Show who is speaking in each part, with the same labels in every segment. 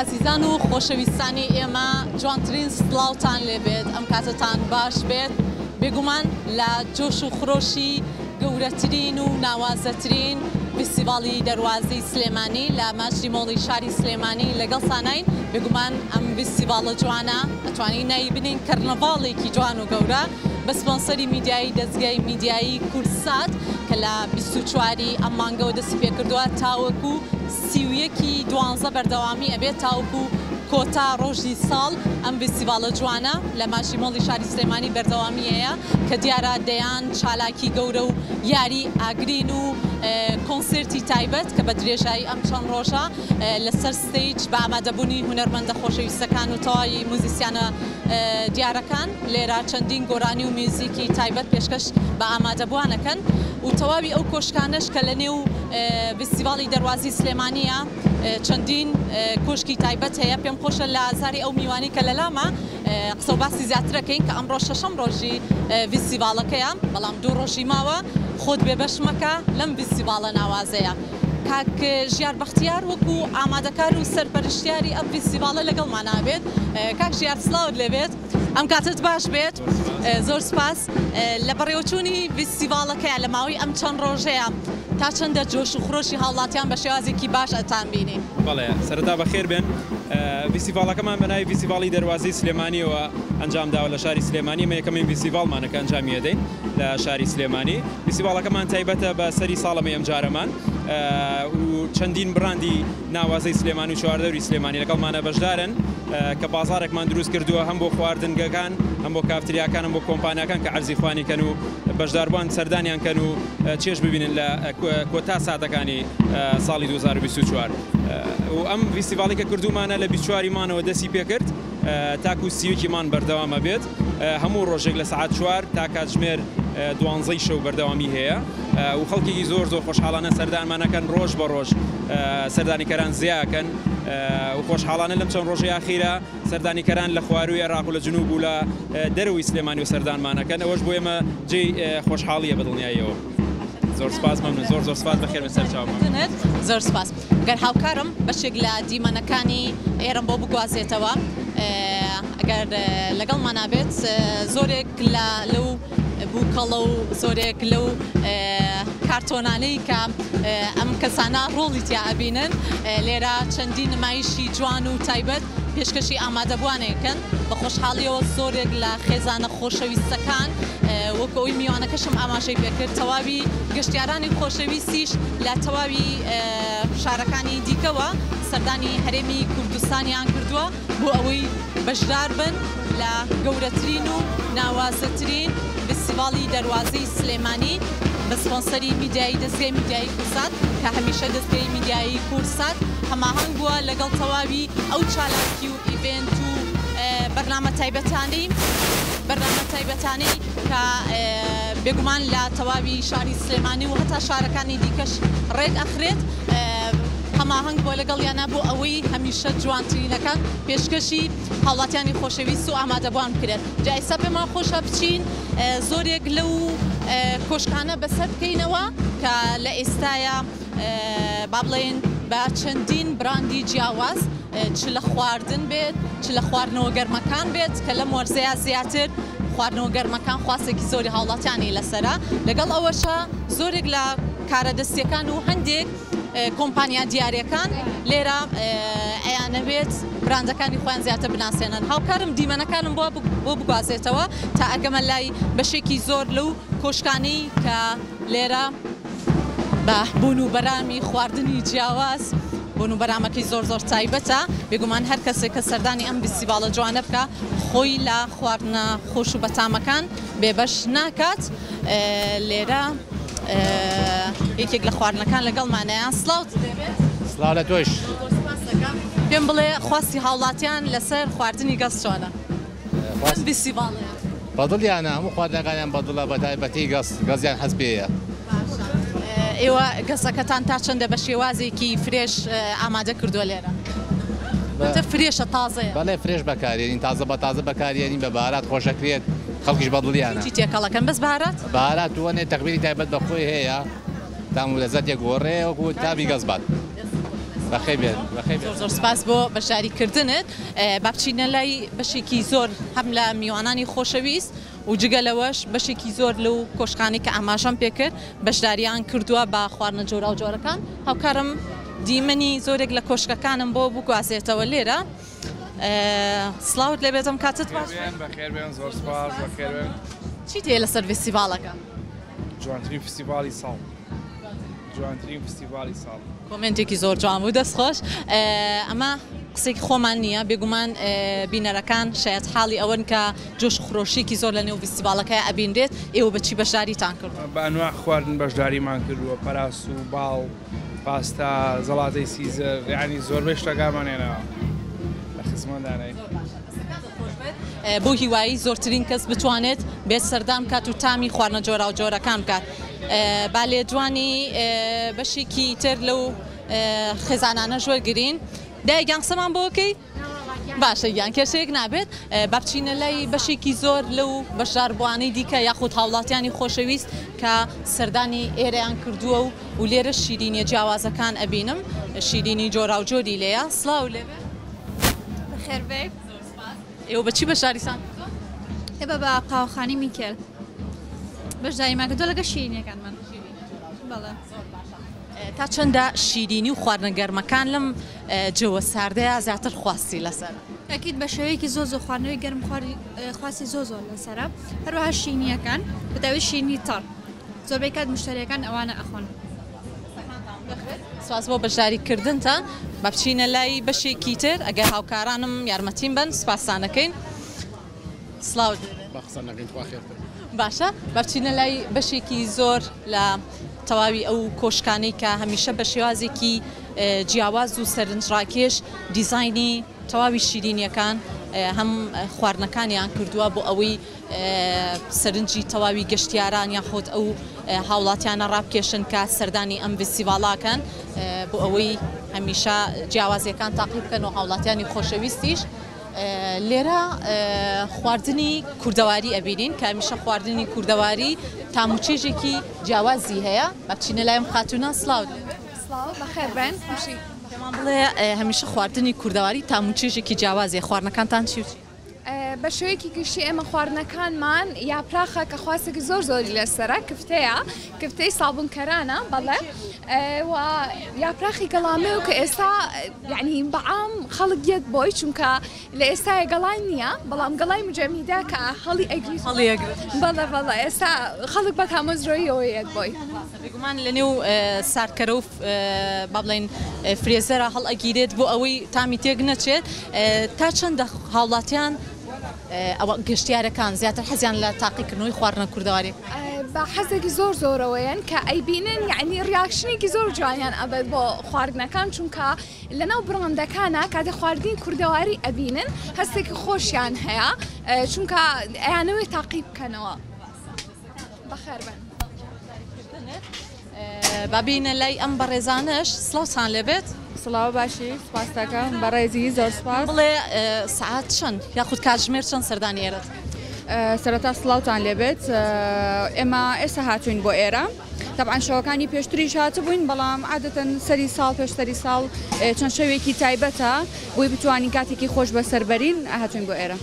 Speaker 1: عزیزان و خۆشەویستانی ئێمە جوانترین سڵاوتان لێبێت ئەم کاتتان باش بێت بێگومان لە جۆش و خڕۆشی گەورەترین و ناوازەترین فستیڤاڵی دەروازەی سلێمانی لە ماچی مۆڵی شاری سلێمانی لەگەڵ سانین بێگومان ئەم فستیڤاڵە جوانە ئەتوانین نایی بنین کەرنەڤاڵێکی جوان و گەورە بە سپۆنسەری میدیایی دەستگای میدیایی کورسات کە لە 24 ئەم مانگەوە دەستی پێکردووە تاوەکو 31 12 بەردەوامی ئەبێت تاوەکو کۆتا ڕۆژی ساڵ ئەم فستیڤاڵە جوانە لە ماچی مۆڵی شاری سلێمانی بەردەوامی هەیە کە دیارە دەیان چالاکی گەورە و یاری ئاگرین و کۆنسرتی تایبەت کە بە درێژایی ئەم چەند ڕۆژە لەسەر ستیج بە ئامادەبوونی هونەرمەندە خۆشەویستەکان و تەواوی موزیسیانە دیارەکان لێرە چەندین گۆرانی و میوزیکی تایبەت پێشکەش بە ئامادەبوانەکەن و تەواوی ئەو کۆشکانش کە لە نێو فستیڤاڵی دەروازی سلێمانیە چەندین کۆشکی تایبەت هەیە پێم خۆشە لە ئازاری ئەو میوانی کە لەلامە قسە و باسی زیاترەکەین کە ئەمڕۆ شەشەم ڕۆژی فستیڤاڵەکەیە بەڵام دوو ڕۆژی ماوە خۆت بێبەشمەکە لەم فستیڤاڵە ناوازەیە کاک ژیار بەختیار وەکو ئامادەکار و سەرپەرشتیاری ئەم فستیڤاڵە لەگەڵمان نابێت کاک ژیار سلااوت لێبێت ئەم کاتت باش بێت زۆر سپاس لە بەڕێوەچوونی فستیڤاڵەکەیە لە ماوەی ئەم چەند ڕۆژەیە تا چەندە جۆش و خڕۆشی هاوڵاتیان بە شێوازێکی باش ئەتان بینی
Speaker 2: بەڵێ سەرەتا بەخێر بێن فستیڤاڵەکەمان بەناوی فستیڤاڵی دەروازەی سلێمانیەوە ئەنجام داوە لە شاری سلێمانی مە یەکەمین فستیڤاڵمانەکە ئەنجامی دەدەین لە شاری سلێمانی فستیڤاڵەکەمان تایبەتە بە سەری ساڵەمە ئەم جارەمان و چەندین بڕاندی ناوازەی سلێمانی و چواردەوری سلێمانی لەگەڵمانە بەشدارن کە بازارێکمان دروست کردووە هەم بۆ خواردنگەکان هەم بۆ کافتریاکان هەم بۆ کۆمپانیاکان کە عەرزی خوانیکەن و بەشداربوان سەردانیان کەن و چێژ ببینن لە کۆتا ساتەکانی ساڵی 2024 و ئەم فستیڤاڵی کە کردومانە لە 24 مانەوە دەستی پێکرد تاکو 31 مان بەردەوامە بێت هەموو ڕۆژێک لە سەعات 4 تا کاتژمێر 12 شەو بەردەوامی هەیە و خەڵکێکی زۆر خۆشحاڵانە سەردانمانەکەن ڕۆژ بە ڕۆژ سەردانیکەران زیاکەن و خۆشحاڵانە لەم چەند ڕۆژەی ئاخیرە سەردانیکەران لە خواروی عێراق و لە جنوب و لە دەرەوەی سلێمانی و سەردانمانەکەن ئەوەش بۆ ئێمە جێی خۆشحاڵیە بە دڵنیاییەوە زۆر سپاس مەمنون زۆر سپاس بەخێر بەسەر چاومە
Speaker 1: زۆر سپاس گەر هاوکارم بەشێک لە دیمەنەکانی ئێرەم بۆ بگوازێتەوە ئەگەر لەگەڵمان نابێت زۆرێک لەو بووکەڵە و زۆرێک لەو کارتۆنانەی کە ئەم کەسانە ڕۆڵی تیابینن لێرە چەندین نمایشی جوان و تایبەت پێشکەشی ئامادەبوانێکن بە خۆشحاڵیەوە زۆرێک لە خێزانە خۆشەویستەکان وەکو ئەوی میوانەکەشم ئاماژەی پێکرد تەواوی گەشتیارانی خۆشەویستیش لە تەواوی شارەکانی دیکەوە سەردانی هەرێمی کوردستانیان کردووە بۆ ئەوەی بەشدار بن لە گەورەترین و ناوازەترین فستیڤاڵی دەروازەی سلێمانی بە سپۆنسەری میدیایی دەستگای میدیایی کورسات کە هەمیشە دەستگای میدیایی کورسات هەماهەنگ بووە لەگەڵ تەواوی ئەو چالاکی و ئیڤێنت و بەرنامە تایبەتانەی کە بێگومان لە تەواوی شاری سلێمانی و هەتا شارەکانی دیکەش ڕێک ئەخرێت هەماهەنگ بۆ لەگەڵیانە بۆ ئەوەی هەمیشە جوانترینەکان پێشکەشی هاوڵاتیانی خۆشەویست و ئامادەبوان بکرێت جا ئێستا پێمان خۆشە بچین زۆرێک لەو کۆشکانە بەسەر بکەینەوە کە لە ئێستایە با بڵێن بە چەندین براندی جیاواز چ لە خواردن بێت چ لە خواردنەوە گەرمەکان بێت کە لەم وەرزەیە زیاتر خواردنەوە گەرمەکان خواستێکی زۆری هاوڵاتیانی لەسەرە لەگەڵ ئەوەشە زۆرێک لە کارەدەستیەکان و هەندێک کۆمپانیا دیارەکان لێرە ئەیانەوێت براندەکانی خۆیان زیاتر بناسێنن هاوکارم دیمەنەکانم بۆ بگوازێتەوە تا ئەگەمە لای بەشێکی زۆر لەو کۆشکانەی کە لێرە بە بوون و بەرامی خواردنی جیاواز بوون و بەرامەکەی زۆر تایبەتە بێگومان هەر کەسێک کە سەردانی ئەم فستیڤاڵە جوانە بکە خۆی لە خواردنە خۆش و بەتامەکان بێبەش ناکات لێرە یەکێک لە خواردنەکان لەگەڵمانەیە سڵاوت دەبێت
Speaker 3: سڵاو لە تۆش
Speaker 1: پێم بڵێ خواستی هاوڵاتیان لەسەر خواردنی گەز چۆنە فستیڤاڵەیە
Speaker 3: بەدڵیانە هەموو خواردنەکانیان بەدڵە بە تایبەتی گەزیان حەز پێیە
Speaker 1: ئێوە گەزەکەتان تا چەندە بە شێوازێکی فرێش ئامادە کردووە لێرە فرێشە تازەیە
Speaker 3: بەڵێ فرێش بەکارێنین تازە بە تازە بەکارێنین بە بەهارات خۆشەکرێت خەڵکیش بەدڵیانە
Speaker 1: چی تێکەڵەکەن بەس
Speaker 3: بەهارات وەنێ تەقبیری تایبەت بەخۆی هەیە تام و لەزەت یەک گۆڕێ وەکو تابی گەز بات بەخێر بێن بەخێر بێن.
Speaker 1: زۆر سپاس بۆ بەشداریکردنت. با بچینە لای بەشێکی زۆر هەم لە میوانانی خۆشەویست و جگەلەوەش بەشێکی زۆر لەو کۆشکانی کە ئاماژەم پێکرد بەشداریان کردووە بە خواردنە جۆرا و جۆرەکان. هاوکارم دیمەنی زۆرێک لە کۆشکەکانم بۆ بگوازێتەوە لێرە. سڵاوت لێبێتم کاتت باش
Speaker 4: بەخێر بێن زۆر سپاس بەخێر بێن.
Speaker 1: چیت هەیە لەسەر فستیڤاڵەکە؟
Speaker 4: جوانترین فستیڤاڵی ساڵ جوانترین فستیڤاڵی ساڵ.
Speaker 1: کۆمنتێکی زۆر جوان بوو دەستخۆش. ئەمە قسێکی خۆمان نییە بێگومان بینەرەکان شاید حاڵی ئەوەن کە جۆش خۆشیێکی زۆر لە نێو فستیڤاڵەکەی ئەبینرێت. ئێوە بەچی بەشداریتان کردووە؟
Speaker 4: بە ئەنواع خواردن بەشداریمان کردووە پەراس و باڵ پاستا زەڵاتەی سیزر یعنی زۆربەی شتەکانمانێنەوە لە خزمەندانەی.
Speaker 1: بۆ هیوایی زۆرترین کەس بتوانێت بێت سەردان کات و تامی خواردنە جۆرا و جۆرەکان بکات. با لێدوانی بەشێکی تر لەو خێزانانە ژوەرگرین. دایگیان قسەمان بۆکەی؟ باشە گیان کێشەیەک نابێت. با بچینە لای بەشێکی زۆر لەو بەشداربووانەی دیکە یاخود هاوڵاتیانی خۆشەویست کە سەردانی ئێرەیان کردووە و لێرە شیرینیە جیاوازەکان ئەبینم. شیرینی جۆرا و جۆری لێیە. سڵاو لێبێ
Speaker 5: بەخێر بێ.
Speaker 1: ئێوە بەچی بەشداریتان؟
Speaker 5: ئێبە بە قاوەخانی میکێل بەشداریمان کردووە لەگە شیرینیەکانمان. بەڵێ
Speaker 1: تا چەندە شیرینی و خواردنە گەرمەکان لەم جەوە ساردەیە زیاتر خواستی لەسەر؟
Speaker 5: ئەکید بە شێوەیەکی زۆر خواردنەوەی گەرم خواستی زۆر لەسەرە. هەروەها شیرینیەکان بەداوی شیرینی تەڕ زۆربەی کات مشتریەکان ئەوانە ئەخۆن.
Speaker 1: سواز بۆ بەشداریکردنتە. با بچینە لای بەشێکی تر ئەگەر هاوکارانم یارمەتیم بن سپاسانەکەین. سڵاو باشە. با بچینە لای بەشێکی زۆر لە تەواوی ئەو کۆشکانەی کە هەمیشە بە شێوازێکی جیاواز و سەرنجڕاکێش دیزایانی تەواوی شیرینیەکان هەم خواردنەکانیان کردووە بۆ ئەوەی سەرنجی تەواوی گەشتیاران یاخۆت ئەو هاوڵاتیانە ڕابکێشن کە سەردانی ئەم فستیڤاڵاکەن بۆ ئەوەی هەمیشە جیاوازیەکان تاقی بکەن و هاوڵاتیانی خۆشەویستیش. لێرە خواردنی کوردەواری ئەبینین کە هەمیشە خواردنی کوردەواری تاموچێژێکی جیاوازی هەیە. با بچینە لایم خاتونە. سڵاو
Speaker 5: بەخێر بێن.
Speaker 1: پێمان بڵێ هەمیشە خواردنی کوردەواری تاموچێژێکی جیاوازیە. خواردنەکانتان چی و چی؟
Speaker 6: بە شێوەیەکی گشتی ئێمە خواردنەکانمان یاپراخە کە خواستێکی زۆری لەسرە کفتەیە کفتەی سابونکەرانە بەڵێ و یاپراخی گەڵامێ و کە ئێستا یعنی بەعام خەڵک یەک بۆی چونکە لە ئێستای گەڵای نییە بەڵام گەڵای مجەمیدا کە هەڵی ئەگری بەڵێ بەڵێ ئێستا خەڵک بە کامەزرۆیەوە یەک بۆی.
Speaker 1: بێگومان لە نێو ساردکەرە و با بڵێن فرێزەرە هەڵ ئەگیرێت بۆ ئەوەی تامی تێک نەچێت. تا چەندە هاوڵاتیان ئەوە گەشتیارەکان زیاتر حەزیان لە تاقیکردنەوەی خواردنە کوردەواری؟
Speaker 6: بە حەزێکی زۆرەوەیان کە ئەیبینن یعنی ریاکشنێکی زۆر جوانیان ئەبێت بۆ خواردنەکان چونکە لەناو بڕاندەکانە کاتێ خواردنی کوردەواری ئەبینن هەستێکی خۆشیان هەیە چونکە ئەیانەوەی تاقی بکەنەوە. بەخێر بن.
Speaker 1: بابینە لای ئەم بەڕێزانش سڵاوتان لێبێت.
Speaker 7: سڵاو باشی سپاس دەکەم بەڕێزی زۆر سپاس.
Speaker 1: بڵێ سەعات چەند یاخود کاتژمێر چەند سەردانی ئێرەت؟
Speaker 7: سەرەتا سڵاوتان لێبێت. ئێمە ئێستا هاتوین بۆ ئێرە طبعاً شەوەکانی پێشتریش هاتبووین بەڵام عادەتەن سەری ساڵ پێشتری ساڵ چەند شەوێکی تایبەتە بۆی بتوانین کاتێکی خۆش بەسەربەرین هاتوین بۆ ئێرە.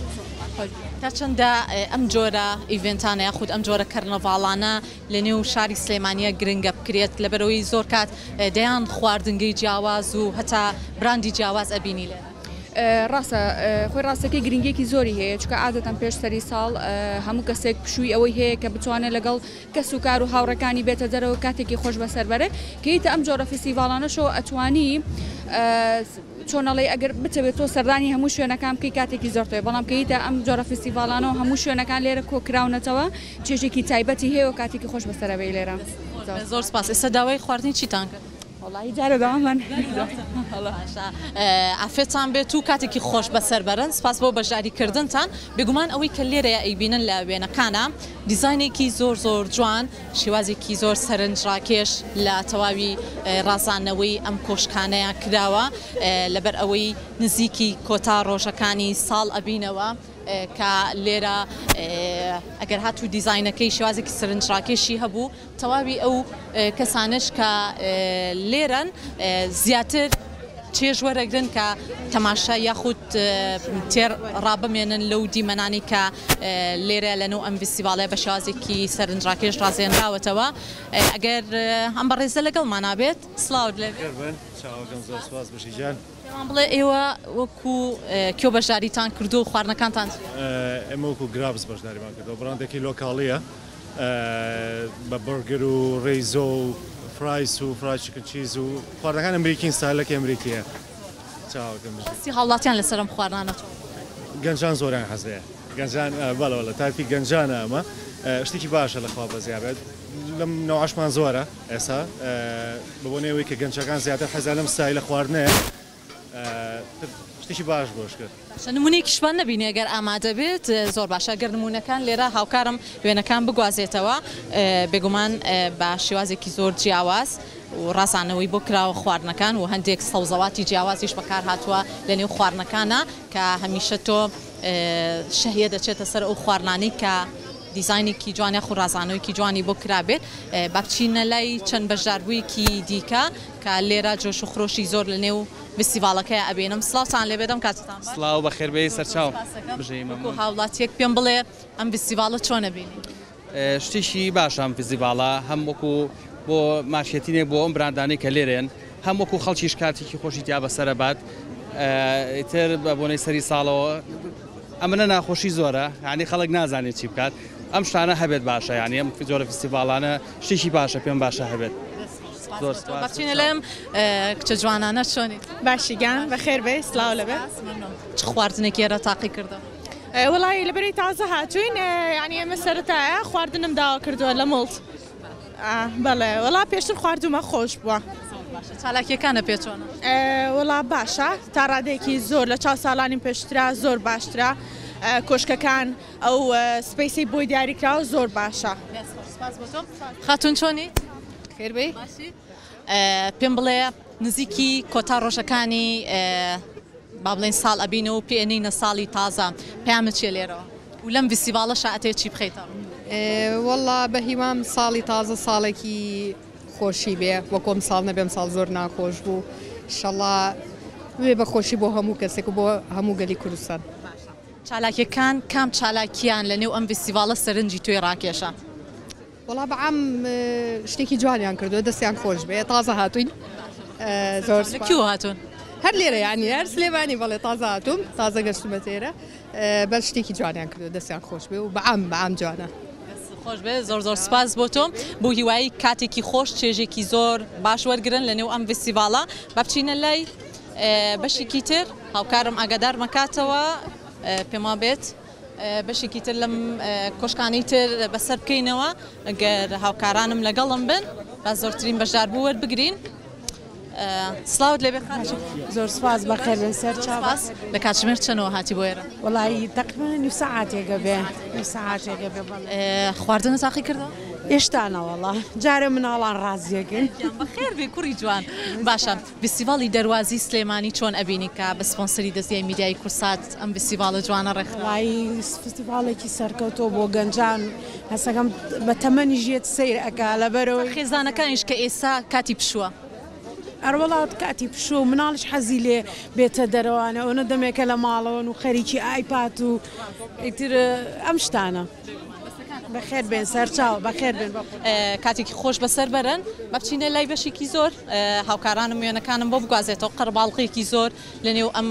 Speaker 1: تا چەندە ئەم جۆرە ئیڤنتانە یاخود ئەم جۆرە کەرنەڤاڵانە لە نێو شاری سلێمانیە گرنگە بکرێت لەبەرەوەی زۆر کات دەیان خواردنگەی جیاواز و هەتا براندی جیاواز ئەبینی لێ؟
Speaker 7: ڕاستە خۆی ڕاستەکەی گرنگێکی زۆری هەیە چکە عادەتەن پێش سەری ساڵ هەموو کەسێک پشووی ئەوەی هەیە کە بتوانێت لەگەڵ کەس و کار و هاوڕەکانی بێتە دەرەوە کاتێکی خۆش بەسەربەرێ کە هیتە ئەم جۆرە فستیڤاڵانەشەوە ئەتوانی چۆنەڵی ئەگەر بتەوێت تۆ سەردانی هەموو شوێنەکان بکەی کاتێکی زۆرتەوە بەڵام کە هیتە ئەم جۆرە فستیڤاڵانەوە هەموو شوێنەکان لێرە کۆکراونەتەوە چێژێکی تایبەتی هەیە و کاتێکی خۆش بەسەرەبەی لێرە.
Speaker 1: زۆر سپاس. ئێستا داوای خواردنی چیتان کرد؟
Speaker 7: والله جارە داوامان
Speaker 1: ئافێتان بێت و کاتێکی خۆش بەسەربەرن. سپاس بۆ بەشداریکردنتان. بێگومان ئەوەی کە لێرەیە ئەیبینن لە وێنەکانە دیزاینێکی زۆر جوان شێوازێکی زۆر سەرنجڕاکێش لە تەواوی ڕازانەوەی ئەم کۆشکانەیە کراوە لەبەر ئەوەی نزیکی کۆتا ڕۆژەکانی ساڵ ئەبینەوە کە لێرە ئەگەر هاتوو دیزاینەکەی شێوازێکی سەرنجڕاکێشی هەبوو تەواوی ئەو کەسانش کە لێرەن زیاتر چێژ وەرەگرن کە تەماشا یاخود تێر ڕابمێنن لەو دیمەنانی کە لێرە لەنەو ئەم فستیڤالە بە شازێکی سەرنجڕاکێش ڕازێنراوەتەوە ئەگەر ئەم بەڕێزە لەگەڵمان نابێت سلااوت لێ
Speaker 8: زۆر سپاس بەشیجان
Speaker 1: بڵێ ئێوە وەکو کێو بەشداریتان کردو و خواردنەکانتان
Speaker 8: ئێمە وەکو گرابس بەشداریمان کردەوە بڕاندێکی لۆکاڵیە بە بەرگەر و ڕێیزۆ و فرایس و فرای چکن چیز و خواردنەکان ئەمریکین ستایلەکی ئەمریکیە
Speaker 1: سی هاوڵاتیان لەسەرم خواردنانەوە
Speaker 8: گەنجان زۆریان حەزەیە گەنجان بەڵەوە لە تایپی گەنجانە ئەمە شتێکی باشە لە خوا بەزیابێت لەم نەوەعشمان زۆرە ئێستا بۆ نێوەی کە گەنجەکان زیاتر حەزیان لەم ستایلە خواردنەیە شتێکی باش بۆش کرد
Speaker 1: نمونەیەکیشمان نبینێ ئەگەر ئامادە بێت زۆر باشە گەر نمونونەکان لێرە هاوکارم وێنەکان بگوازێتەوە بێگومان بە شێوازێکی زۆر جیاواز و ڕازانەوەی بۆ کراوە خواردنەکان و هەندێک سەوزەواتی جیاوازیش بەکار هاتووە لە نێو خواردنەکانە کە هەمیشە تۆ شەهیە دەچێتە سەر ئەو خواردنانی کە دیزاینێکی جوانی خو ڕازانەوەیکی جوانی بۆ کرابێت با بچینە لای چەند بەشداربوویەکی دیکە کە لێرە جۆش و خرۆشی زۆر لە نێو فستیڤالەکەی ئەبێنم سلااوتان لێ بێدەم کاتتان
Speaker 4: سلااو بە خێربەی سەرچاو
Speaker 1: هاوڵاتیەک پێم بڵێ ئەم فستیڤالە چۆنە بینی
Speaker 4: شتێکی باشە ئەم فستیڤالە هەم وەکو بۆ مارکێتینێ بۆ ئەم براندانەی کە لێرێن هەم وەکو خەڵکیش کاتێکی خۆشی تیا بەسەرە بات تر بە بۆنەی سەری ساڵەوە ئەمەە ناخۆشی زۆرە یعنی خەڵک نازانێت چی بکات ئەم شتانە هەبێت باشە یعنی ئەم جۆرە فستیڤالانە شتێکی باشە پێم باشە هەبێت
Speaker 1: بچینە لێم کچە جوانانە چۆنی
Speaker 9: باشیگان بە خێربێ سلااو لەبێ
Speaker 1: چ خواردنێکی ئێرە تاقی کردە
Speaker 9: وڵی لەبەری تازە هاتوین ینی ئێمە سەرەتایە خواردنم داوا کردووە لە مڵت بەڵێ وڵا پێشتر خواردومە خۆش بووە
Speaker 1: چالاکیەکانە پێچۆنە
Speaker 9: وڵا باشە تا ڕادێکی زۆر لە 4 ساڵانی پێشترا زۆر باشترا کۆشکەکان ئەو سپیسی بۆی دیاریکراوە زۆر باشە
Speaker 1: خاتون چۆنی
Speaker 9: خێربەی
Speaker 1: پێم بڵێ نزیکی کۆتا ڕۆژەکانی با بڵێن ساڵ ئەبینە و پێێنینە ساڵی تازە پامە چێ لێرەوە و لەم فستیڤالە شاتێ چی بخەیتەوە
Speaker 10: وەڵا بە هیوام ساڵی تازە ساڵێکی خۆشی بێ وەکۆم ساڵ نەبێم ساڵ زۆر ناخۆش بوو شەڵا وێ بە خۆشی بۆ هەموو کەسێک و بۆ هەموو گەلی کوردستان
Speaker 1: چالاکیەکان کام چالاکیان لە نێو ئەم فستیڤالە سەرنجی توێ ڕاکێشە
Speaker 10: وڵا بەعام شتێکی جوانیان کردووە دەستیان خۆش بێ تازە هاتوین زۆر
Speaker 1: کیو هاتون
Speaker 10: هەر لێرە ینی هەر سلێمانی بەڵێ تازە هاتوم تازە گەشتمە تێرە بەر شتێکی جوانیان کردو دەستیان خۆش بێ و بەعام جوانە
Speaker 1: خۆش بێ زۆر سپاس بۆ تۆم بۆ هیوایی کاتێکی خۆش چێژێکی زۆر باش وەرگرن لە نێو ئەم فستیڤالە با بچینە لای بەشێکی تر هاوکارم ئاگادار مەکاتەوە پێما بێت بەشێکی تر لەم کۆشکانی تر بەسەر بکەینەوە ئەگەر هاوکارانم لەگەڵم بن با زۆرترین بەشدار بوو وەربگرین سلااوت لێبێ
Speaker 11: زۆر سپاس بەخێر بن سەر
Speaker 1: چاواز لە کاتژمێر چەنەوە هاتی بۆ ئێرە
Speaker 11: وڵی تقریبا نی سەعاتێکە بێ سەعاتێکە بێ
Speaker 1: خواردنە تاقی کردەوە
Speaker 11: هێشتانەوەڵە جارە مناڵان ڕازیەکەن
Speaker 1: بەخێر بێ کوڕی جوان باشە فستیڤاڵی دەروازی سلێمانی چۆن ئەبینی کە بە سپۆنسەری دەستگای میدیای کورسات ئەم فستیڤاڵە جوانە ڕێکخراوی
Speaker 11: فستیڤاڵێکی سەرکەوتۆ بۆ گەنجان هەسەکەم بە تەمەنی ژێت سیر ئەکا لەبەرەوەی
Speaker 1: خێزانەکانیش کە ئێستا کاتی پشووە
Speaker 11: ئەروەڵات کاتی پشۆ مناڵش حەزی لێ بێتە دەرەوانە ئەوە دەمێکە لە ماڵەوەن و خەریکی ئایپات و ئیتر ئەم شتانە بەخێر بێن سەرچاو بەخێر بێن
Speaker 1: کاتێکی خۆش بەسەر بەرن بە بچینە لای بەشێکی زۆر هاوکارانم وێنەکانم بۆ بگوازێتەوە قەرباڵقێکی زۆر لە نێو ئەم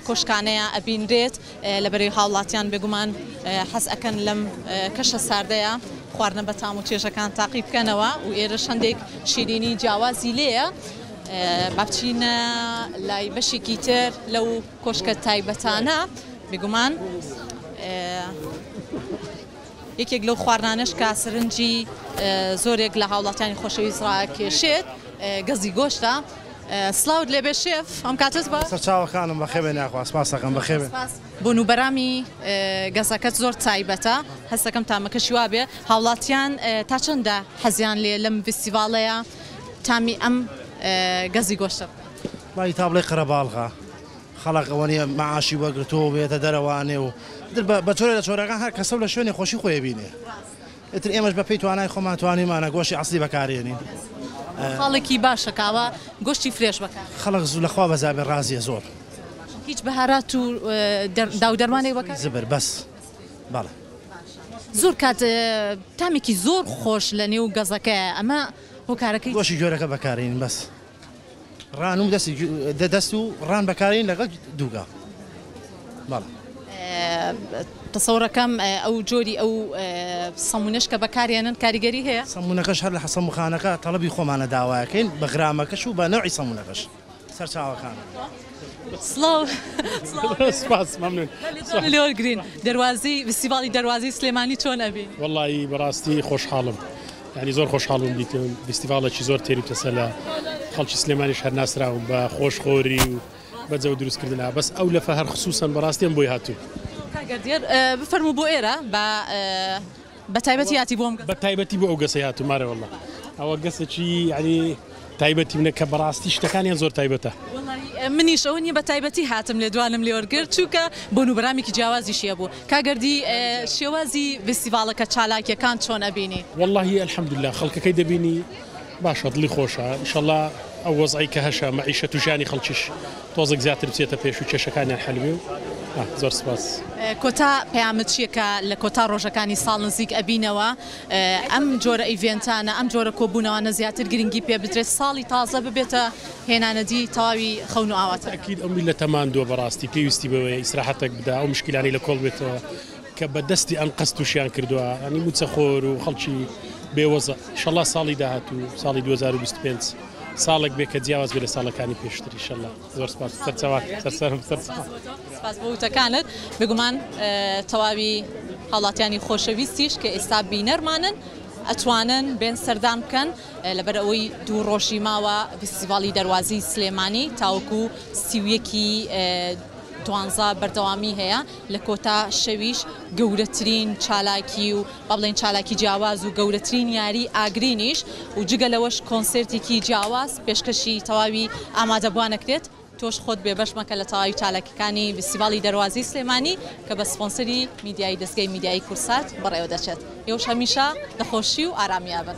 Speaker 1: کۆشکانەیە ئەبینرێت لە بەرەی هاوڵاتیان بێگومان حەز ئەکەن لەم کەشە ساردەیە خواردنە بە تام و چێژەکان تاقی بکەنەوە و ئێرە شەندێک شیرینی جیاوازی لێیە با بچینە لای بەشێکی تر لەو کۆشکە تایبەتانە بێگومان یەکێک لەو خواردانەش کە سەرنجی زۆرێک لە هاوڵاتیانی خۆشەویست ڕاکێشێت گەزی گۆشتە سلااوت لێبێ شێف ئەم کاتت بە
Speaker 12: سەرچاوەکانم بەخێبێ ناخواست پاسەکەم بەخێبێ
Speaker 1: بۆ نوبەرامی گەزەکەت زۆر تایبەتە هەستەکەم تامەکەشی وابێ هاوڵاتیان تا چەندە حەزیان لێ لەم فستیڤاڵەیە تامی ئەم گەزی گۆشتە
Speaker 12: وای تا بڵێ قەرەباڵغا خەڵک ئەوەنیە مەعاشی وەرگرتۆ بێتە دەرەوانێ و بە چۆرە لە چۆرەکان هەر کەسە لە شوێنی خۆشی خۆی بینێ ئتر ئێمەش بە پێی توانای خۆمان توانیمانە گۆشی ئەسلی بەکارێنین
Speaker 1: خاڵێکی باشە کاوە گۆشتی فرێش بکە
Speaker 12: خەڵک زوو لەخوا بەزابێ ڕازیە زۆر
Speaker 1: هیچ بەهارات و داودەرمانێک بکە
Speaker 12: زبر بەس بەڵێ
Speaker 1: زۆر کات تامێکی زۆر خۆش لە نێو گەزەکەیە ئەمە هۆکارەکەی
Speaker 12: گۆشی جۆرەکە بەکارین بەس ڕان و دەست و ڕان بەکارین لەگەڵ دووگا بەڵێ
Speaker 1: تەسەوڕەکەم ئەو جۆری ئەو سەمونەش کە بەکارێنن کاریگەری هەیە
Speaker 12: سەمونەکەش هەر لە سەموخانەکە تەڵەبی خۆمانە داوایەکەین بە غرامەکەش و بە نەوعی سەمونەکەش سەرچاوەکان
Speaker 1: سڵاو
Speaker 13: سپاس ممنون
Speaker 1: لێوەرگرین دەواازی فستیڤاڵی دەواازی سلێمانی چۆن ئەبین
Speaker 13: والله بەڕاستی خۆشحاڵم ینی زۆر خۆشحاڵم دیتم فستیڤاڵێکی زۆر تێری تەسە لە خەڵکی سلێمانیش هەر ناسراوم بە خۆشخۆری و بەجە و دروستکردنا بەس ئەو لەفە هەر خصوصن بەڕاستیان بۆی هاتوو
Speaker 1: کاگەردێر بفەرموو بۆ ئێرە بە تایبەتی هاتی بۆم
Speaker 13: بە تایبەتی بۆ ئەو گەسەی هاتوو مارە وەڵڵە ئەوە گەسێکی ینی تایبەتی منە کە بەڕاستی شتەکانیان زۆر تایبەتە
Speaker 1: منیش ئەو نیە بە تایبەتی هاتم لێ دوانم لێوەرگرت چووکە بۆ نوبرامێکی جیاوازیشیە بوو کاگەردی شێوازی فستیڤاڵەکە چالاکیەکان چۆن ئەبینی
Speaker 13: والله الحەمدولله خەڵکەکەی دەبینی باشە دڵی خۆشە ئینشەڵڵا ئەو وەزعی کە هەشە مەعیشەت و ژیانی خەڵکیش تۆزێک زیاتر بچێتە پێش و کێشەکانیان حەلوێ و زۆر سپاس
Speaker 1: کۆتا پەیامەت چیەکە لە کۆتا ڕۆژەکانی ساڵ نزیک ئەبینەوە ئەم جۆرە ئیڤێنتانە ئەم جۆرە کۆبوونەوەنە زیاتر گرنگی پێ بدرێت ساڵی تازە ببێتە هێنانەدی تەواوی خەون و ئاواتە
Speaker 13: ئەکید ئەو میلەتە تەماندووە بەڕاستی پێویستی بەوەی ئیسراحەتێک بدا ئەو مشکلانی لە کۆڵ بێتەوە کە بەدەستی ئەم قەست وشیان کردووە ئەنی موچەخۆر و خەڵکی بێوەزە ئینشەڵڵا ساڵی داهاتوو ساڵی 2025 ساڵێک بێ کە جیاواز بێ لە ساڵەکانی پێشتر ئینشەڵڵا زۆر سپاس سەرچاوات سەرسەرم
Speaker 1: سپاس بۆ وتەکانت بگومان تەواوی هاوڵاتیانی خۆشەویستیش کە ئێستا بینەرمانن ئەتوانن بێن سەردان بکەن لەبەر ئەوەی دوو ڕۆژی ماوە فستیڤاڵی دەواازی سلێمانی تاوەکو سیویەکی 12 بەردەوامی هەیە لە کۆتا شەویش گەورەترین چالاکی و با بڵێن چالاکی جیاواز و گەورەترین یاری ئاگرینیش و جگە لەوەش کۆنسرتێکی جیاواز پێشکەشی تەواوی ئامادەبوانەکرێت تۆش خۆت بێبەشمەکە لە تەواوی چالاکیەکانی فستیڤاڵی دەواازی سلێمانی کە بە سپۆنسەری میدیای دەستگای میدیای کورسات بەڕێوە دەچێت ئێوەش هەمیشە لە خۆشی و ئارامیابن.